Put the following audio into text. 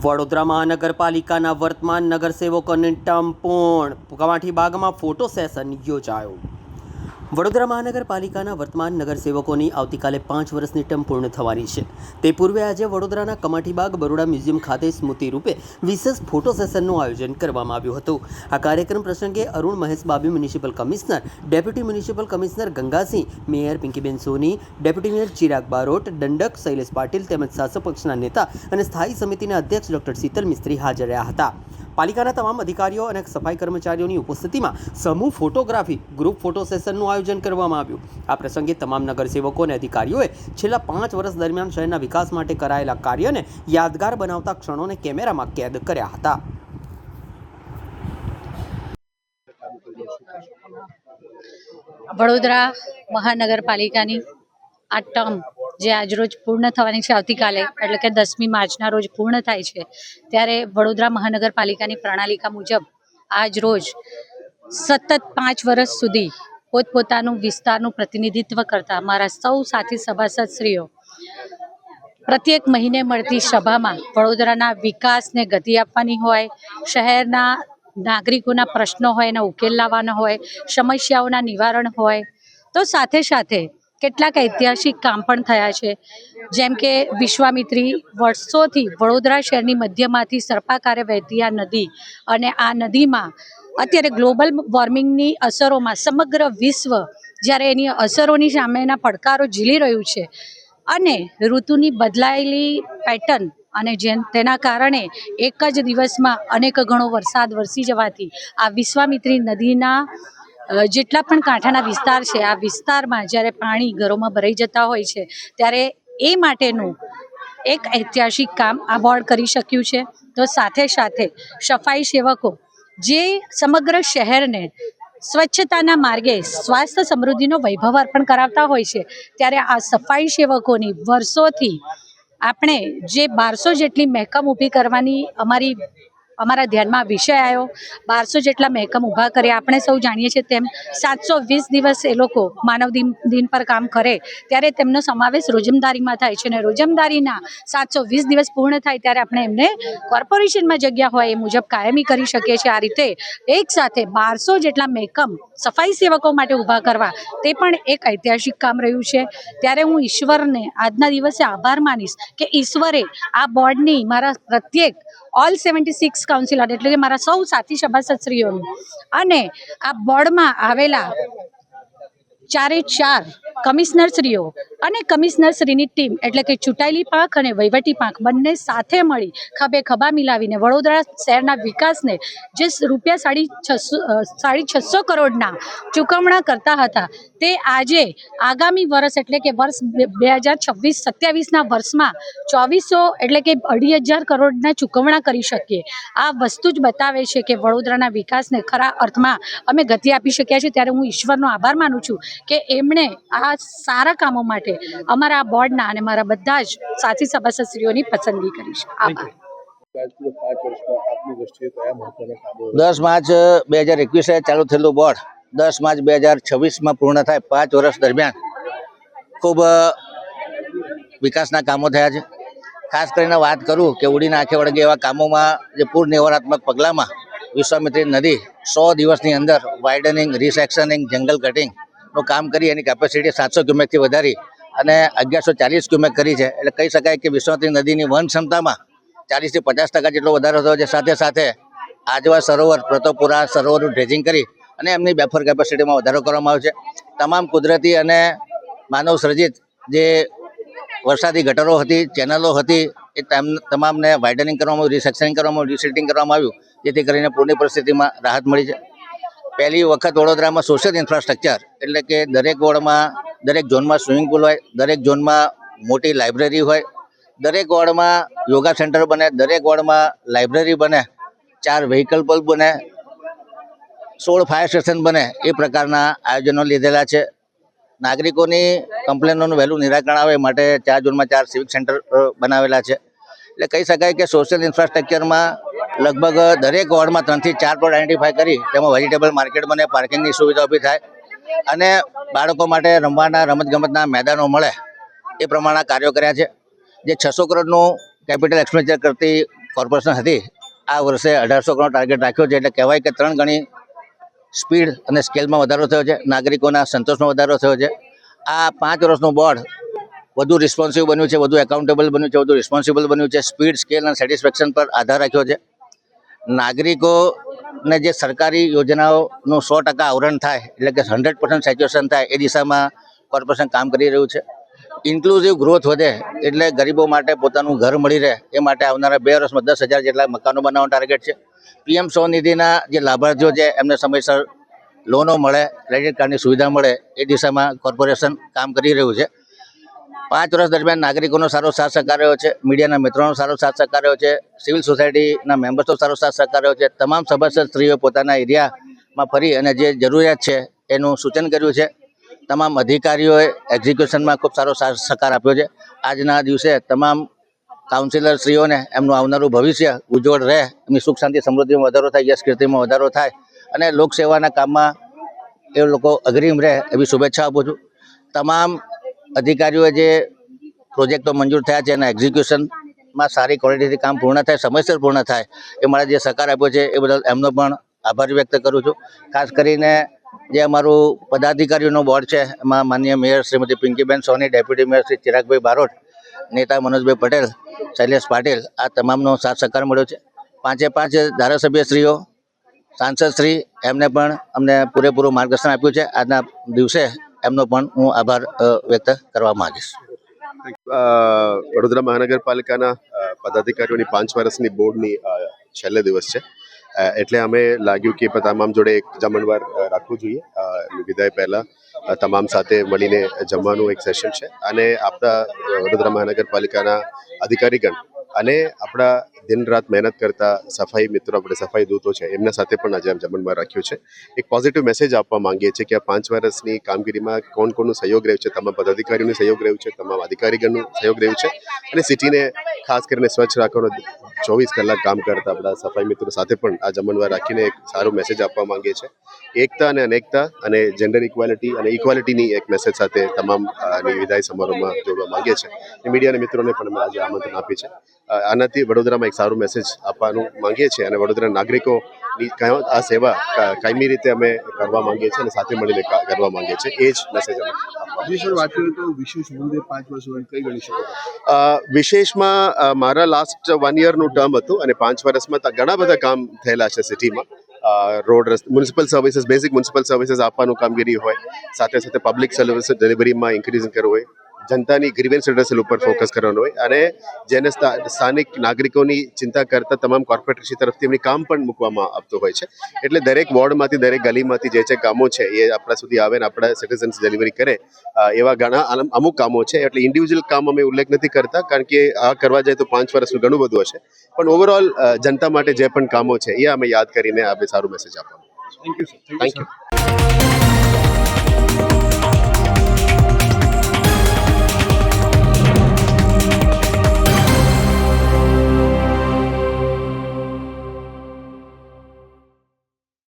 વડોદરા મહાનગરપાલિકાના વર્તમાન નગરસેવકોની ટર્મ પૂર્ણ. કમાટી બાગમાં ફોટો સેશન યોજાયો. વડોદરા મહાનગરપાલિકાના વર્તમાન નગરસેવકોની આવતીકાલે 5 વર્ષની ટર્મ પૂર્ણ થવાની છે. તે પૂર્વે આજે વડોદરાના કમાટીબાગ બરોડા મ્યુઝિયમ ખાતે સ્મૃતિ રૂપે વિશેષ ફોટો સેશનનું આયોજન કરવામાં આવ્યું હતું. આ કાર્યક્રમ પ્રસંગે Arun Mahesh Babi, municipal commissioner, deputy municipal commissioner Gangasingh, mayor Pinkiben Soni, deputy mayor Chirag Barot, દંડક શૈલેષ પાટીલ તેમજ શાસક પક્ષના નેતા અને સ્થાયી સમિતિના અધ્યક્ષ ડોક્ટર શીતલ મિસ્ત્રી હાજર રહ્યા હતા. પાલિકાના તમામ અધિકારીઓ અને સફાઈ કર્મચારીઓની ઉપસ્થિતિમાં સમૂહ ફોટોગ્રાફી ગ્રુપ ફોટો સેશનનું આયોજન કરવામાં આવ્યું. આ પ્રસંગે તમામ નગરસેવકો અને અધિકારીઓએ છેલ્લા 5 વર્ષ દરમિયાન શહેરના વિકાસ માટે કરાયેલા કાર્યને યાદગાર બનાવતા ક્ષણોને કેમેરામાં કેદ કર્યા હતા. વડોદરા મહાનગરપાલિકાની આ ટર્મ જે આજરોજ પૂર્ણ થવાની છે, આવતીકાલે એટલે કે 10મી માર્ચના રોજ પૂર્ણ થાય છે, ત્યારે વડોદરા મહાનગરપાલિકાની પ્રણાલિકા મુજબ આજ રોજ સતત 5 વર્ષ સુધી પોતપોતાનું વિસ્તારનું પ્રતિનિધિત્વ કરતા મારા સૌ સાથી સભાસદશ્રીઓ પ્રત્યેક મહિને મળતી સભામાં વડોદરાના વિકાસને ગતિ આપવાની હોય, શહેરના નાગરિકોના પ્રશ્નો હોય એના ઉકેલ લાવવાના હોય, સમસ્યાઓના નિવારણ હોય, તો સાથે સાથે કેટલાક ઐતિહાસિક કામ પણ થયા છે. જેમ કે વિશ્વામિત્રી વર્ષોથી વડોદરા શહેરની મધ્યમાંથી સર્પાકારે વહેતી આ નદી, અને આ નદીમાં અત્યારે ગ્લોબલ વોર્મિંગની અસરોમાં સમગ્ર વિશ્વ જ્યારે એની અસરોની સામેના પડકારો ઝીલી રહ્યું છે, અને ઋતુની બદલાયેલી પેટર્ન અને તેના કારણે એક જ દિવસમાં અનેક ગણો વરસાદ વરસી જવાથી આ વિશ્વામિત્રી નદીના જેટલા પણ કાંઠાના વિસ્તાર છે, આ વિસ્તારમાં જ્યારે પાણી ઘરોમાં ભરાઈ જતા હોય છે, ત્યારે એ માટેનું એક ઐતિહાસિક કામ આ બોર્ડ કરી શક્યું છે. તો સાથે સાથે સફાઈ સેવકો જે સમગ્ર શહેરને સ્વચ્છતાના માર્ગે સ્વાસ્થ્ય સમૃદ્ધિનો વૈભવ અર્પણ કરાવતા હોય છે, ત્યારે આ સફાઈ સેવકોની વર્ષોથી આપણે જે 1200 જેટલી મહેકમ ઊભી કરવાની અમારા ધ્યાનમાં વિષય આવ્યો. 1200 જેટલા મહેકમ ઊભા કર્યા. આપણે સૌ જાણીએ છીએ તેમ 720 દિવસ એ લોકો માનવ દિન પર કામ કરે ત્યારે તેમનો સમાવેશ રોજમદારીમાં થાય છે, અને રોજમદારીના 720 દિવસ પૂર્ણ થાય ત્યારે આપણે એમને કોર્પોરેશનમાં જગ્યા હોય એ મુજબ કાયમી કરી શકીએ છીએ. આ રીતે એક સાથે 1200 જેટલા મહેકમ સફાઈ સેવકો માટે ઊભા કરવા તે પણ એક ઐતિહાસિક કામ રહ્યું છે. ત્યારે હું ઈશ્વરને આજના દિવસે આભાર માનીશ કે ઈશ્વરે આ બોર્ડની મારા પ્રત્યેક ઓલ 76 કાઉન્સિલર એટલે કે મારા સૌ સાથી સભાસદશ્રીઓનું અને આ બોર્ડમાં આવેલા 4 કમિશનરશ્રીઓ અને કમિશનરશ્રીની ટીમ એટલે કે ચૂંટાયેલી પાંખ અને વહીવટી પાંખ બંને સાથે મળી ખભે ખભા મિલાવીને વડોદરા શહેરના વિકાસને જે ₹650 કરોડના ચૂકવણા કરતા હતા, તે આજે આગામી વર્ષ એટલે કે વર્ષ 2026-27ના વર્ષમાં 2400 એટલે કે 2500 કરોડના ચૂકવણા કરી શકીએ. આ વસ્તુ જ બતાવે છે કે વડોદરાના વિકાસને ખરા અર્થમાં અમે ગતિ આપી શક્યા છીએ. ત્યારે હું ઈશ્વરનો આભાર માનું છું કે એમણે આ સારા કામો માટે અમારા બોર્ડના અને મારા બધા જ સાથી સભાસદશ્રીઓની પસંદગી કરી છે. આભાર. 10 માર્ચ 2021 ચાલુ થયેલું બોર્ડ 10 માર્ચ 2026માં પૂર્ણ થાય. 5 વર્ષ દરમિયાન ખૂબ વિકાસના કામો થયા છે. ખાસ કરીને વાત કરું કે ઉડીને આંખે વળગે એવા કામોમાં જે પૂર નિવારાત્મક પગલામાં વિશ્વામિત્રી નદી 100 દિવસની અંદર વાઇડનિંગ, રિસેક્શનિંગ, જંગલ કટિંગનું કામ કરી એની કેપેસિટી 700 ક્યુમેકથી વધારી અને 1140 ક્યુમેક કરી છે. એટલે કહી શકાય કે વિશ્વામિત્રી નદીની વહન ક્ષમતામાં 40 થી 50% જેટલો વધારો થયો છે. સાથે સાથે આજવા સરોવર, પ્રતાપપુરા સરોવરનું ડ્રેજિંગ કરી અને એમની બેફર કેપેસિટીમાં વધારો કરવામાં આવ્યો છે. તમામ કુદરતી અને માનવ સર્જિત જે વરસાદી ગટરો હતી, ચેનલો હતી, એ તમામને વાઇડનિંગ કરવામાં આવ્યું, રિસેક્શનિંગ કરવામાં આવ્યું, રિસિલ્ટિંગ કરવામાં આવ્યું, જેથી કરીને પૂરની પરિસ્થિતિમાં રાહત મળી છે. પહેલી વખત વડોદરામાં સોશિયલ ઇન્ફ્રાસ્ટ્રક્ચર એટલે કે દરેક વોર્ડમાં, દરેક ઝોનમાં સ્વિમિંગ પુલ હોય, દરેક ઝોનમાં મોટી લાઇબ્રેરી હોય, દરેક વોર્ડમાં યોગા સેન્ટર બને, દરેક વોર્ડમાં લાઇબ્રેરી બને, 4 વ્હીકલ પુલ બને, 16 ફાયર સ્ટેશન બને, એ પ્રકારના આયોજનો લીધેલા છે. નાગરિકોની કમ્પ્લેનોનું વહેલું નિરાકરણ આવે માટે 4 ઝોનમાં 4 સિવિક સેન્ટર બનાવેલા છે. એટલે કહી શકાય કે સોશિયલ ઇન્ફ્રાસ્ટ્રક્ચરમાં લગભગ દરેક વોર્ડમાં 3 થી 4 પ્લોટ આઈડેન્ટિફાય કરી તેમાં વેજીટેબલ માર્કેટ બને, પાર્કિંગની સુવિધા ઊભી થાય અને બાળકો માટે રમવાના રમતગમતના મેદાનો મળે એ પ્રમાણના કાર્યો કર્યા છે. જે 600 કરોડનું કેપિટલ એક્સપેન્ડિચર કરતી કોર્પોરેશન હતી આ વર્ષે 1800 કરોડ ટાર્ગેટ રાખ્યો છે, એટલે કહેવાય કે 3 ગણી સ્પીડ અને સ્કેલમાં વધારો થયો છે, નાગરિકોના સંતોષમાં વધારો થયો છે. આ 5 વર્ષનું બોર્ડ વધુ રિસ્પોન્સિવ બન્યું છે, વધુ એકાઉન્ટેબલ બન્યું છે, વધુ રિસ્પોન્સિબલ બન્યું છે, સ્પીડ, સ્કેલ અને સેટિસ્ફેક્શન પર આધાર રાખ્યો છે. નાગરિકોને જે સરકારી યોજનાઓનું 100% આવરણ થાય, એટલે કે 100% સેચ્યુરેશન થાય, એ દિશામાં કોર્પોરેશન કામ કરી રહ્યું છે. ઇન્ક્લુઝિવ ગ્રોથ વધે એટલે ગરીબો માટે પોતાનું ઘર મળી રહે, એ માટે આવનારા 2 વર્ષમાં 10,000 જેટલા મકાનો બનાવવાનો ટાર્ગેટ છે. PM સ્વનિધિના જે લાભાર્થીઓ છે એમને સમયસર લોનો મળે, ક્રેડિટ કાર્ડની સુવિધા મળે, એ દિશામાં કોર્પોરેશન કામ કરી રહ્યું છે. 5 વર્ષ દરમિયાન નાગરિકોનો સારો સાથ સહકાર રહ્યો છે, મીડિયાના મિત્રોનો સારો સાથ સહકાર રહ્યો છે, સિવિલ સોસાયટીના મેમ્બર્સનો સારો સાથ સહકાર રહ્યો છે. તમામ સભાસદ સ્ત્રીઓ પોતાના એરિયામાં ફરી અને જે જરૂરિયાત છે એનું સૂચન કર્યું છે. તમામ અધિકારીઓએ એક્ઝિક્યુશનમાં ખૂબ સારો સાથ સહકાર આપ્યો છે. આજના દિવસે તમામ કાઉન્સિલર શ્રીઓને એમનું આવનારું ભવિષ્ય ઉજ્જવળ રહે, એમની સુખ શાંતિ સમૃદ્ધિમાં વધારો થાય, યશ કીર્તિમાં વધારો થાય અને લોકસેવાના કામમાં એ લોકો અગ્રીમ રહે એવી શુભેચ્છા આપું છું. તમામ અધિકારીઓએ જે પ્રોજેક્ટો મંજૂર થયા છે એના એક્ઝિક્યુશનમાં સારી ક્વોલિટીથી કામ પૂર્ણ થાય, સમયસર પૂર્ણ થાય, એ મારા જે સહકાર આપ્યો છે એ બદલ એમનો પણ આભાર વ્યક્ત કરું છું. ખાસ કરીને જે અમારું પદાધિકારીઓનું બોર્ડ છે એમાં માનનીય mayor Shrimati Pinkiben Soni, deputy mayor Shri ચિરાગભાઈ બારોટ, નેતા મનોજભાઈ પટેલ, શૈલેષ પાટીલ, આ તમામનો સાથ સહકાર મળ્યો છે. 5 ધારાસભ્યશ્રીઓ, સાંસદશ્રી, એમને પણ અમને પૂરેપૂરું માર્ગદર્શન આપ્યું છે. આજના દિવસે એમનો પણ હું આભાર વ્યક્ત કરવા માંગીશ. વડોદરા મહાનગરપાલિકાના પદાધિકારીઓની 5 વર્ષની બોર્ડની છેલ્લે દિવસ છે, એટલે અમે લાગ્યું કે તમામ જોડે એક જમણવાર રાખવું જોઈએ. વિદાય પહેલાં તમામ સાથે મળીને જમવાનું એક સેશન છે અને આપણા વડોદરા મહાનગરપાલિકાના અધિકારીગણ અને આપણા દિન રાત મહેનત કરતા સફાઈ મિત્રો, આપણે સફાઈ દૂતો છે, એમના સાથે પણ આજે જમણવાર રાખ્યું છે. એક પોઝિટિવ મેસેજ આપવા માંગીએ છીએ કે આ 5 વર્ષની કામગીરીમાં કોનું સહયોગ રહ્યું છે, તમામ પદાધિકારીઓનું સહયોગ રહ્યું છે, તમામ અધિકારીગણનું સહયોગ રહ્યું છે અને સિટીને ખાસ કરીને સ્વચ્છ રાખવાનો 24 કલાક કામ કરતા આપણા સફાઈ મિત્રો સાથે પણ આ જમણવાર રાખીને એક સારો મેસેજ આપવા માંગીએ છીએ. એકતા અને અનેકતા અને જેન્ડર ઇક્વાલિટી અને ઇક્વાલિટીની એક મેસેજ સાથે તમામ વિદાય સમારોહમાં જોડવા માંગીએ છીએ. મીડિયાના મિત્રોને પણ અમે આજે આમંત્રણ આપી છે. આનાથી વડોદરામાં એક સારો મેસેજ આપવાનું માંગીએ છીએ અને વડોદરા નાગરિકોની આ સેવા કાયમી રીતે અમે કરવા માંગીએ છીએ અને સાથે મળીને કરવા માંગીએ છીએ. એ જ મેસેજ અમે વિશેષમાં મારા લાસ્ટ 1 યરનું ટર્મ હતું અને 5 વર્ષમાં ઘણા બધા કામ થયેલા છે સિટીમાં. Road, municipal services, basic municipal services આપવાનું કામગીરી હોય, સાથે સાથે પબ્લિક સર્વિસ ડિલિવરીમાં ઇન્ક્રીઝ કરવું હોય, જનતાની ગ્રીવન્સ રિડર્સલ ઉપર ફોકસ કરવાનું હોય અને જેને સ્થાનિક નાગરિકોની ચિંતા કરતા તમામ કોર્પોરેટ તરફથી એમની કામ પણ મૂકવામાં આવતું હોય છે. એટલે દરેક વોર્ડમાંથી, દરેક ગલીમાંથી જે કામો છે એ આપણા સુધી આવે ને આપણા સિટીઝન્સ ડિલિવરી કરે, એવા ઘણા અમુક કામો છે. એટલે ઇન્ડિવિજ્યુઅલ કામ અમે ઉલ્લેખ નથી કરતા, કારણ કે આ કરવા જાય તો 5 વર્ષનું ઘણું બધું હશે, પણ ઓવરઓલ જનતા માટે જે પણ કામો છે એ અમે યાદ કરીને આપણે સારું મેસેજ આપવાનું. Thank you.